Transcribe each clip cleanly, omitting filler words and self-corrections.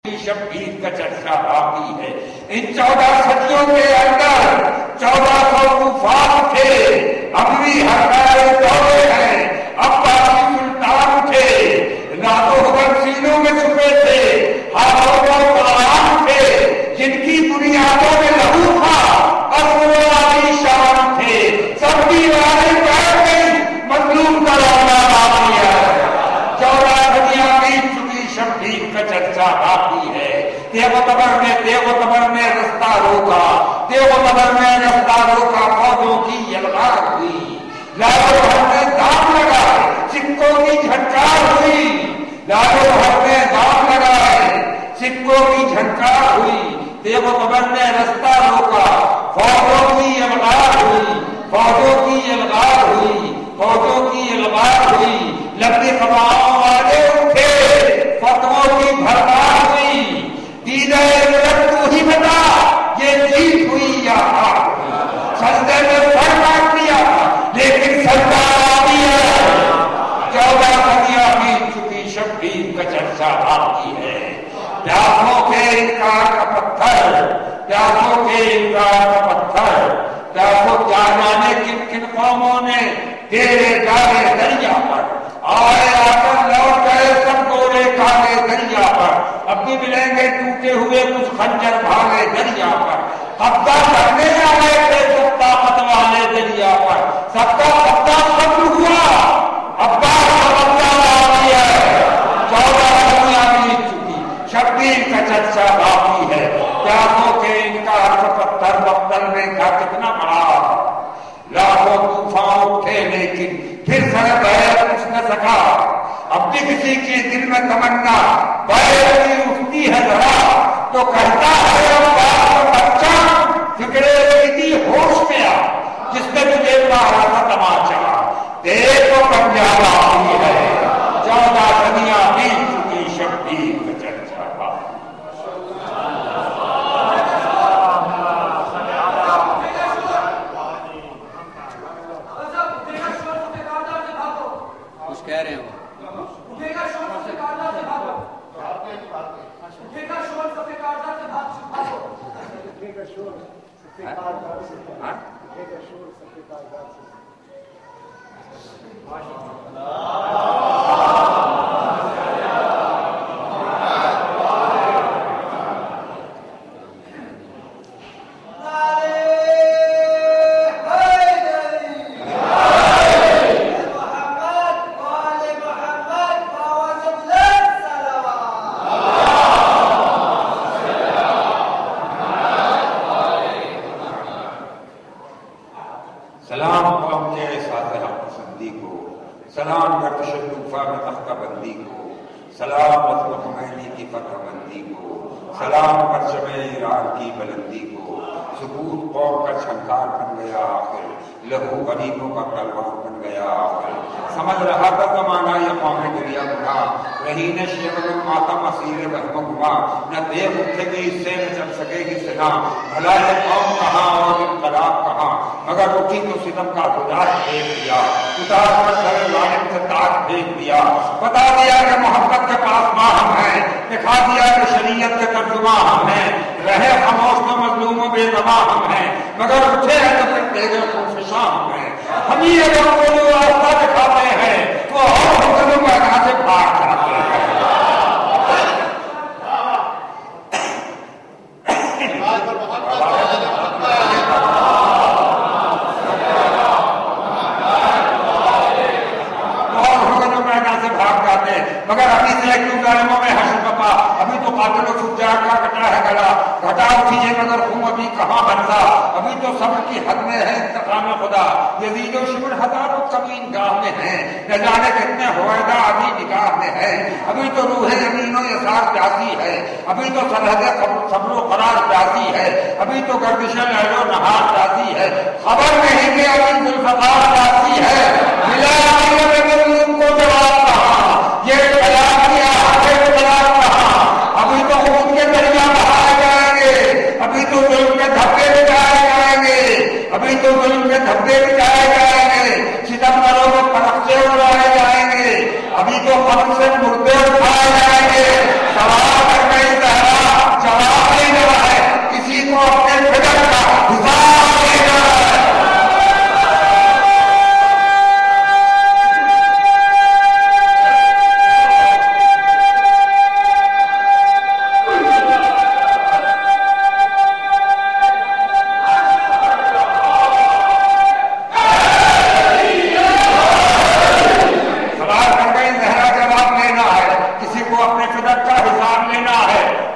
شبیر کا چرچا باقی ہے. ان 14 صدیوں کے اندر 1400 طوفان تھے، اب بھی ہزارے دورے ہیں. عباسی سلطان تھے، نادوہر سینوں میں چھپے تھے، ہزاروں قرآن تھے جن کی بنیادوں میں لہو تھا، علی شان تھے. سب کی رائے بیٹھ گئی، مظلوم کا رونا باقی ہے. 14 صدیاں بیت چکی، شبیر کا چرچا باقی ہے. دیوتبر نے رستہ روکا، دیوتبر نے رستہ روکا، فوجوں کی یلغار ہوئی. لاہور نے دام لگائے، سکوں کی جھنکار ہوئی. لاہور نے دام لگائے، سکوں کی جھنکار ہوئی. دیوتبر نے رستہ روکا، فوجوں کی یلغار ہوئی، فوجوں کی یلغار ہوئی، فوجوں کی یلغار ہوئی. لمبی قباؤں والے اٹھے، فتووں کی بھرمار ہوئی. دیدہ ملک تو ہی بتا یہ جیت ہوئی یا ہار ہوئی. سجدے میں سر کاٹ دیا لیکن سرکار آتی ہے. 14 صدیاں بیت چکی، شبیر کا چرچا باقی ہے. پیاسوں کے انکار کا پتھر، پیاسوں کے انکار کا پتھر، پیاسوں کیا جانے کن کن قوموں نے تیرے ڈالے دریا پر. آئے آ کر لوٹ گئے سب گورے کالے دریا پر. اب بھی ملیں گے ٹوٹے ہوئے کچھ خنجر بھاگے دریا پر. قبضہ کرنے آئے تھے سب طاقت والے دریا پر. سب کا قبضہ ختم ہوا، عباس کا قبضہ باقی ہے. 14 صدیاں بیت چکی، شبیر کا چرچا باقی ہے. پیاسوں کے انکار کا پتھر بختر میں کا کتنا بڑا. لاکھوں طوفان اٹھے لیکن پھر سر بہر کچھ نہ سکا. اب بھی کسی کے دل میں تمنا بہر اٹھتی ہے ذرا تو کہتا ہے بچہ فکرے کی ہوش میں آ، جس نے تجھے مارا تھا تماچا. دیکھو پنجاب آتی ہے. 14 صدیاں بیت چکی، شبیر کا چرچا باقی. کچھ کہہ رہے ہیں غریبوں کا تلوار بن گیا. سمجھ رہا تھا زمانہ یہ قوم دنیا بڑھا، رہی نہ شیور ماتم اسیر وہم گما. نہ دیکھ اٹھے گی اس سے نہ چل سکے گی سنا. بھلا یہ قوم کہاں اور انقلاب کہاں، مگر اٹھی تو ستم کا گزار پھینک دیا. اتار کر سر ظالم سے تاج پھینک دیا. بتا دیا کہ محبت کے پاس ماں ہم ہیں، دکھا دیا کہ شریعت کے ترجمہ ہم ہیں. رہے خاموش تو مظلوم و بے نوا ہم ہیں، مگر اٹھے ہیں تو پھر تیرے خفشاں ہم ہیں. ہم ہی اگر کو جو راستہ دکھاتے ہیں تو اور حکموں کا کہاں سے بھاگ جاتے ہیں. مگر ابھی سے کیوں ظالموں میں حشر بپا، ابھی تو قاتل و فجار کا کٹا ہے گلا. گھٹا اٹھیے مگر خون ابھی کہاں بنتا، ابھی تو صبر کی حد میں ہے انتقام خدا. یزید و شمر ہزاروں کمین گاہ میں ہیں، نہ جانے کتنے ہوئیدہ ابھی نگاہ میں ہے. ابھی تو روح یمین و یسار پیاسی ہے، ابھی تو سرحد صبر و قرار پیاسی ہے. ابھی تو گردش لیل و نہار پیاسی ہے. خبر نہیں کہ ابھی ذوالفقار پیاسی ہے. ملا مظلوم کو جواب کہاں، یہ کلام کیا ہے کلام کہاں. ابھی تو خون کے دریا بہائے جائیں گے، ابھی تو ظلم کے دھبے بچائے جائیں گے، ابھی تو ظلم کے دھبے بچائے جائیں گے. ستمبروں میں پرچے اڑائے جائیں گے، ابھی تو ہم سے مردے اٹھائے جائیں گے. سوال کرنے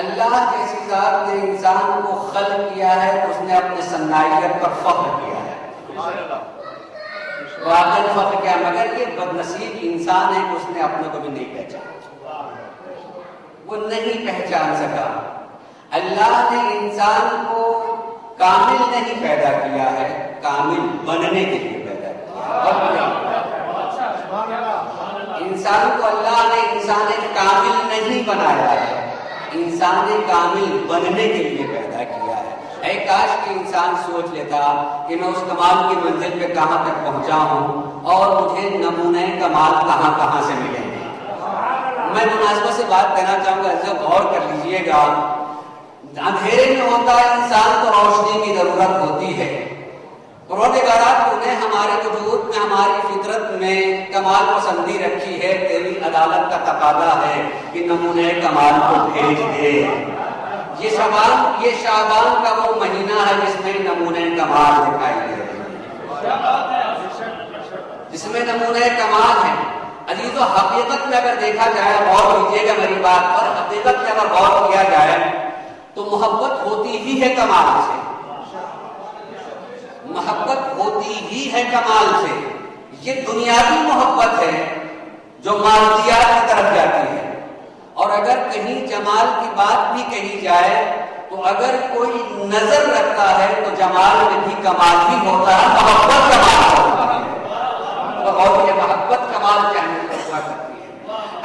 اللہ جیسی ذات نے انسان کو خلق کیا ہے تو اس نے اپنے صنائیت پر فخر کیا ہے، واقعی فخر کیا، مگر یہ بدنصیب انسان ہے کہ اس نے اپنے کو بھی نہیں پہچانا، وہ نہیں پہچان سکا۔ اللہ نے انسان کو کامل نہیں پیدا کیا ہے، کامل بننے کے لیے پیدا کیا۔ انسان کو اللہ نے انسان کامل نہیں بنایا ہے، انسان کامل بننے کے لیے پیدا کیا ہے۔ اے کاش کہ انسان سوچ لیتا کہ میں اس کمال کی منزل پہ کہاں تک پہنچا ہوں اور مجھے نمونے کمال کہاں کہاں سے ملیں گے۔ میں مناسبت سے بات کرنا چاہوں گا، ذرا غور کر لیجئے گا، اندھیرے میں ہوتا ہے انسان تو روشنی کی ضرورت ہوتی ہے۔ پروردگار نے ہمارے وجود میں، ہماری فطرت میں کمال پسندی رکھی ہے، تیری عدالت کا تقاضا ہے کہ نمونے کمال کو بھیج دے۔ یہ شعبان کا وہ مہینہ ہے جس میں نمونے کمال دکھائی دے رہے ہیں، جس میں نمونے کمال ہیں۔ عزیزو، حقیقت میں اگر دیکھا جائے، غور کیجیے گا میری بات پر، حقیقت میں اگر غور کیا جائے تو محبت ہوتی ہی ہے کمال سے، محبت ہوتی ہی ہے کمال سے۔ یہ دنیاوی محبت ہے جو مادیات کی طرف جاتی ہے، اور اگر کہیں جمال کی بات بھی کہی جائے تو اگر کوئی نظر رکھتا ہے تو جمال میں بھی کمال ہی ہوتا ہے، محبت کمال ہوتا ہے۔ اور یہ محبت کمال چاہنے ہوا کرتی ہے۔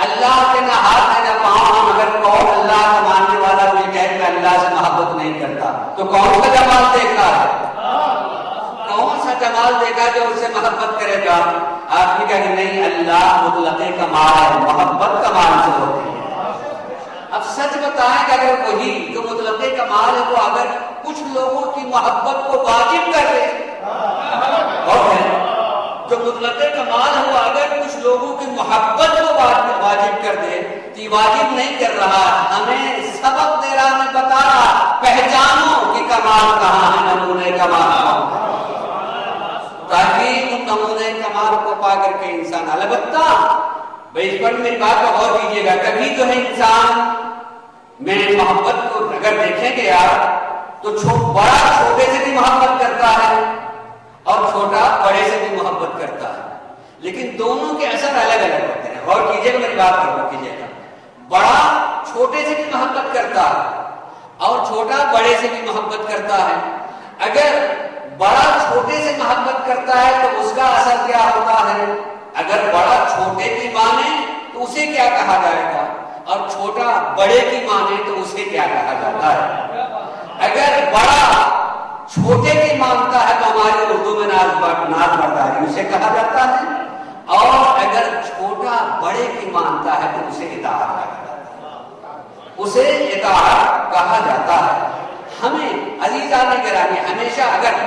اللہ کے نہ ہاتھ ہے نہ پاؤں ہم، اگر کون اللہ کا ماننے والا یہ کہے کہ اللہ سے محبت نہیں کرتا تو کون سا جمال دیکھا ہے، کون سا جمال دیکھا جو اس سے محبت کرے گا؟ آپ نے کہا کہ نہیں، اللہ مطلق کمال ہے، محبت کمال سے ہوتی ہے۔ اب سچ بتائیں کہ اگر وہی جو مطلق کمال ہے وہ اگر کچھ لوگوں کی محبت کو واجب کر دے، اور جو مطلق کمال ہوا اگر کچھ لوگوں کی محبت کو واجب کر دے تو یہ واجب نہیں کر رہا، ہمیں سبق دے رہا، ہمیں بتا رہا پہچانو کہ کمال کہاں ہے، نمونے کمال، تاکہ ان نمونے کمال کو پا کر کے انسان، البتہ اس پر میری بات کو غور کیجیے گا، کبھی جو ہے انسان میں محبت کو اگر دیکھیں گے آپ تو بڑا چھوٹے سے بھی محبت کرتا ہے اور چھوٹا بڑے سے بھی محبت کرتا ہے، لیکن دونوں کے اثر الگ الگ ہوتے ہیں۔ غور کیجیے گا میری بات پر غور کیجیے گا، بڑا چھوٹے سے بھی محبت کرتا ہے اور چھوٹا بڑے سے بھی محبت کرتا ہے۔ اگر بڑا چھوٹے سے محبت کرتا ہے تو اس کا اثر کیا ہوتا ہے؟ اگر بڑا چھوٹے کی مانے تو اسے کیا کہا جائے گا، اور چھوٹا بڑے کی مانے تو اسے کیا کہا جاتا ہے؟ اگر بڑا چھوٹے کی مانتا ہے تو ہمارے اردو میں ناز برداری اسے کہا جاتا ہے، اور اگر چھوٹا بڑے کی مانتا ہے تو اسے اطاعت کہا جاتا ہے، اسے اطاعت کہا جاتا ہے۔ ہمیں عزیزان گرامی ہمیشہ اگر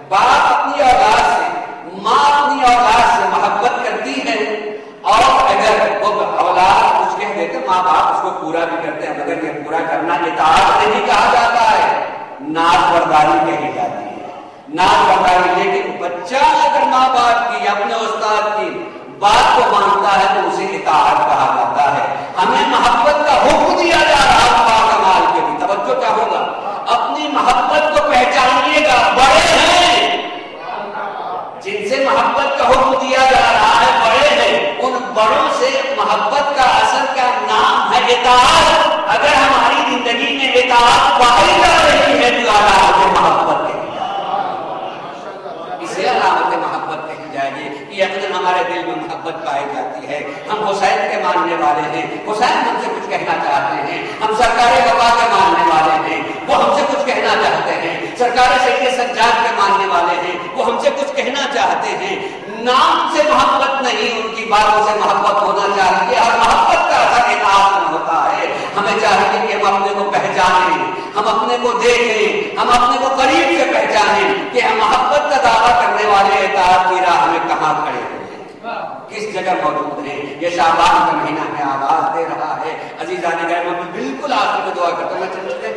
باپ اپنی اولاد سے، ماں اپنی اولاد سے محبت کرتی ہے، اور اگر وہ اولاد کچھ کہہ دیتے ماں باپ اس کو پورا بھی کرتے ہیں، مگر یہ پورا کرنا اطاعت نہیں کہا جاتا ہے، ناز برداری کہی جاتی ہے، ناز برداری۔ لیکن بچہ اگر ماں باپ کی، اپنے استاد کی بات کو مانتا ہے تو اسے اطاعت کہا جاتا ہے۔ ہمیں محبت کا حکم دیا جا رہا ہے، کمال کے بھی توجہ کیا ہوگا، اپنی محبت کو پہچانیے گا، بڑے ہیں جن سے محبت کا حکم دیا جا رہا ہے، بڑے ہیں، ان بڑوں سے محبت کا اثر کا نام ہے اطاعت۔ اگر ہماری زندگی میں اطاعت پائی جا رہی ہے تو علامت محبت کہی جائے گی، اسے علامت محبت کہی جائے گی۔ یقیناً ہمارے دل میں محبت پائی جاتی ہے، ہم حسین کے ماننے والے ہیں، حسین ہم سے کچھ کہنا چاہتے ہیں، ہم سرکار وفا کے ماننے والے ہیں، وہ ہم سے کچھ کہنا چاہتے ہیں، سرکار سید سجاد کے ماننے والے ہیں، وہ ہم سے کچھ کہنا چاہتے ہیں۔ نام سے محبت نہیں، ان کی باتوں سے محبت ہونا چاہیے، اور محبت کا اثر اطاعت میں ہوتا ہے۔ ہمیں چاہیے کہ ہم اپنے کو پہچانیں، ہم اپنے کو دیکھیں، ہم اپنے کو قریب سے پہچانیں کہ ہم محبت کا دعویٰ کرنے والے اطاعت کی راہ میں کہاں کھڑے ہیں، کس جگہ موجود ہیں۔ یہ شعبان کا مہینہ میں آواز دے رہا ہے۔ عزیزان گرامی، میں بالکل آخر میں دعا کرتا ہوں، میں چند چیزیں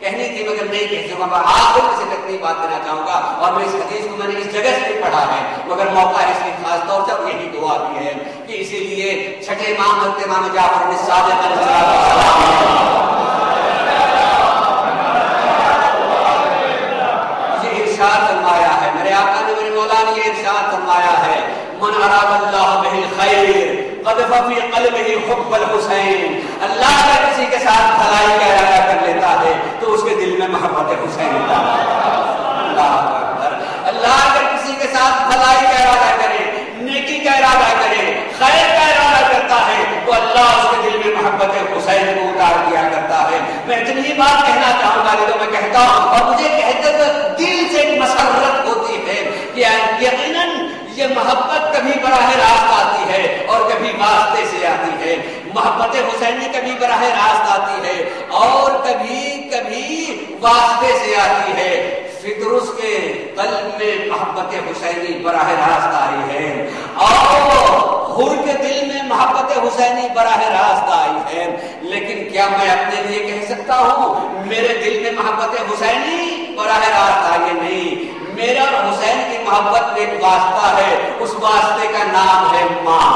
کہنی تھی مگر نہیں کہہ سکوں گا، آخر میں سے تک نہیں بات کرنا چاہوں گا، اور میں اس حدیث کو میں نے اس جگہ سے بھی پڑھا ہے، مگر موقع ہے اس لیے خاص طور سے یہی دعا بھی ہے کہ اسی لیے چھٹے امام حضرت امام جعفر صادق علیہ السلام ارشاد فرمایا ہے، میرے آقا نے میرے مولا نے یہ ارشاد فرمایا ہے، من اراد اللہ بہ الخیر قذف فی قلبہ حب الحسین، اللہ اگر کسی کے ساتھ بھلائی کا ارادہ کر لیتا ہے تو اس کے دل میں محبت حسین ہوتا ہے۔ اللہ اکبر، اللہ اگر کسی کے ساتھ بھلائی کا ارادہ کرے، نیکی کا ارادہ کرے، خیر کا ارادہ کرتا ہے تو اللہ اس کے دل میں محبت حسین کو اتار دیا کرتا ہے۔ میں اتنی بات کہنا چاہوں گا تو میں کہتا ہوں، اور مجھے کہتے تو دل سے ایک مسرت ہوتی ہے کہ یقیناً یہ محبت کبھی براہ راست آتی ہے اور کبھی واسطے سے آتی ہے۔ محبت حسینی کبھی براہ راست آتی ہے اور کبھی کبھی واسطے سے آتی ہے۔ فطرس کے قلب میں محبت حسینی براہ راست آئی ہے اور حر کے دل میں محبت حسینی براہ راست آئی ہے، لیکن کیا میں اپنے لیے کہہ سکتا ہوں میرے دل میں محبت حسینی براہ راست آئی ہے؟ نہیں، میرا اور حسین کی محبت میں ایک واسطہ ہے، اس واسطے کا نام ہے ماں۔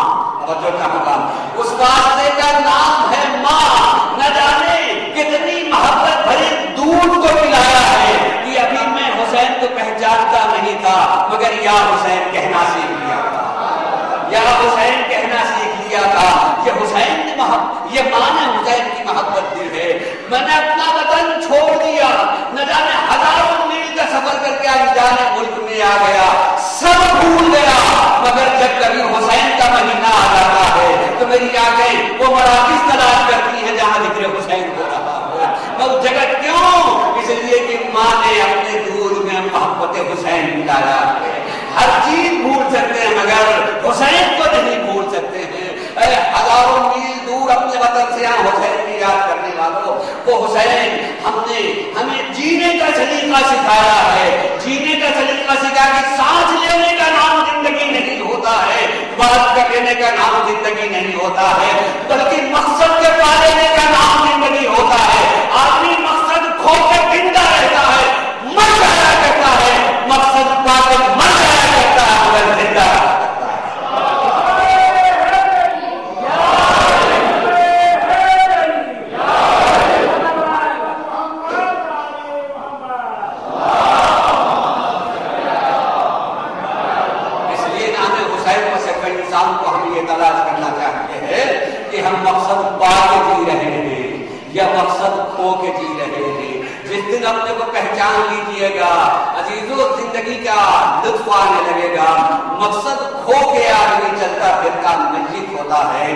اس واسطے کا نام ہے ماں۔ نہ جانے کتنی محبت بھری دودھ کو پلایا ہے کہ ابھی میں حسین کو پہچانتا نہیں تھا، مگر یا حسین کہنا سیکھ لیا تھا، یا حسین کہنا سیکھ لیا تھا۔ یہ حسین نے یہ ماں نے حسین کی محبت دی ہے۔ میں نے اپنا وطن چھوڑ دیا، نہ جانے ہزاروں میل کا سفر کر کے انجانے ملک میں آ گیا، سب بھول گیا، مگر جب کبھی حسین کا مہینہ آ جاتا ہے تو میری آنکھیں وہ مراکز تلاش کرتی ہیں جہاں ذکر حسین ہو رہا ہے۔ میں اس جگہ کیوں؟ اس لیے کہ ماں نے اپنے دودھ میں محبت حسین ملایا ہے۔ ہر چیز بھول سکتے ہیں مگر حسین کو نہیں بھول سکتے ہیں۔ ہزاروں میل دور اپنے وطن سے یہاں حسین کی یاد کرنے والوں، وہ حسین ہمیں جینے کا سلیقہ سکھایا ہے، جینے کا سلیقہ سکھایا کہ سانس لینے کا نام زندگی نہیں ہوتا ہے، بات کر لینے کا نام زندگی نہیں ہوتا ہے، بلکہ مقصد کے پا لینے کا نام زندگی ہوتا ہے۔ آدمی مقصد کھو کر زندہ رہتا ہے، مر جایا کرتا ہے، مقصد پا کر مر جایا کرتا ہے مگر زندہ رہتا ہے۔ ہم مقصد پا کے جی رہے ہیں یا مقصد کھو کے جی رہے ہیں۔ جس دن اپنے کو پہچان لیجئے گا عزیزو، زندگی کا لطف آنے لگے گا۔ مقصد کھو کے آدمی چلتا پھرتا میت ہوتا ہے،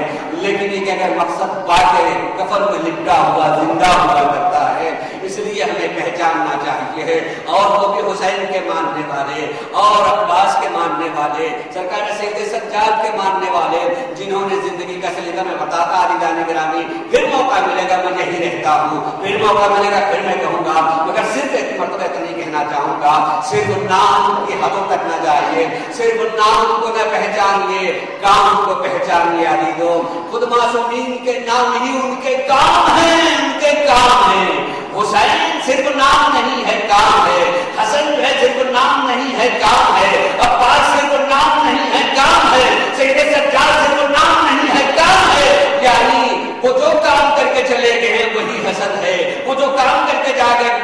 لیکن یہ کہ اگر مقصد پا کے کفن میں لپٹا ہوا زندہ ہوا کرتا ہے۔ اس لیے ہمیں پہچاننا چاہیے، اور وہ بھی حسین کے ماننے والے اور عباس کے ماننے والے، سرکار سید سجاد کے ماننے والے، جنہوں نے زندگی کا سلیقہ میں بتاتا علی جان گرامی، پھر موقع ملے گا میں یہی رہتا ہوں، پھر موقع ملے گا پھر میں کہوں گا، مگر صرف ایک مرتبہ اتنی کہنا چاہوں گا، صرف نام کی حدوں تک نہ جائیے، صرف نام کو نہ پہچانیے، کام کو پہچانیے۔ عزیزو، خود معصومین کے نام ہی ان کے کام ہیں، ان کے کام ہیں۔ حسین صرف نام نہیں ہے، کام ہے۔ حسن جو ہے صرف نام نہیں ہے، کام ہے۔ عباس صرف نام نہیں ہے، کام ہے۔ سید سجاد صرف نام نہیں ہے، کام ہے۔ یعنی وہ جو کام کر کے چلے گئے ہیں وہی حسن ہے، وہ جو کام کر کے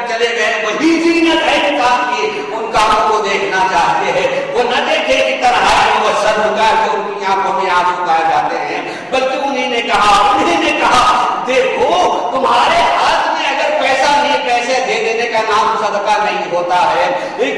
چلے گئے وہی زینت ہے انسان کی۔ ان کاموں کو دیکھنا چاہتے ہیں، وہ نہ دیکھے کہ تنہائی وہ سر جھکا کے ان کی آنکھوں میں آنسو آ جاتے ہیں، بلکہ انہیں نے کہا دیکھو تمہارے ہاتھ میں اگر پیسہ نہیں، پیسے دے دینے کا نام صدقہ نہیں ہوتا ہے،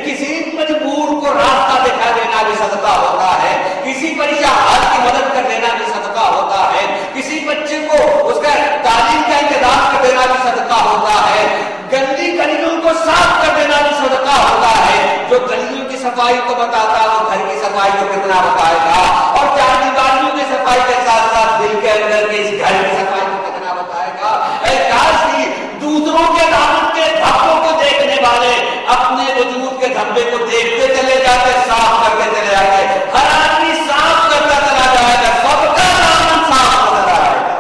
کسی مجبور کو راستہ دکھا دینا بھی صدقہ ہوتا ہے، کسی پریشان کی مدد کر دینا بھی صدقہ ہوتا ہے، کسی بچے کو اس کا تعلیم کا انتظام کر دینا بھی صدقہ ہوتا ہے، گندی گلیوں کو صاف کر دینا بھی صدقہ ہوتا ہے۔ جو گلیوں کی صفائی کو بتاتا وہ گھر کی صفائی کو کتنا بتائے گا، اور چار دیواریوں کی صفائی کے ساتھ ساتھ دل کے اندر کی اس گھر کی صفائی کو کتنا بتائے گا۔ اے کاش کی دوسروں کے دامن کے دھبوں کو دیکھنے والے اپنے وجود کے دھبے کو دیکھتے چلے جاتے، صاف کرتے چلے جاتے۔ ہر آدمی صاف کرتا چلا جائے گا، سب کا دامن صاف ہوتا جائے گا،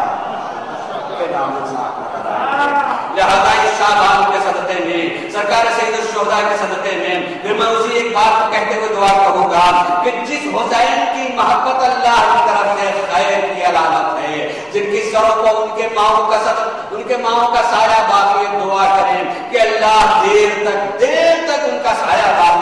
سب کے دامن صاف ہوتا جائے گا۔ لہذا اس شعبان کے صدقے میں، سرکار سید الشہداء کے صدقے میں، پھر میں اسی ایک بات کو کہتے ہوئے دعا کروں گا کہ جس حسین کی محبت اللہ کی طرف سے خیر کی علامت ہے، جن کی سروں کو ان کے ماؤں کا سایہ باقی، دعا کریں کہ اللہ دیر تک ان کا سایہ باقی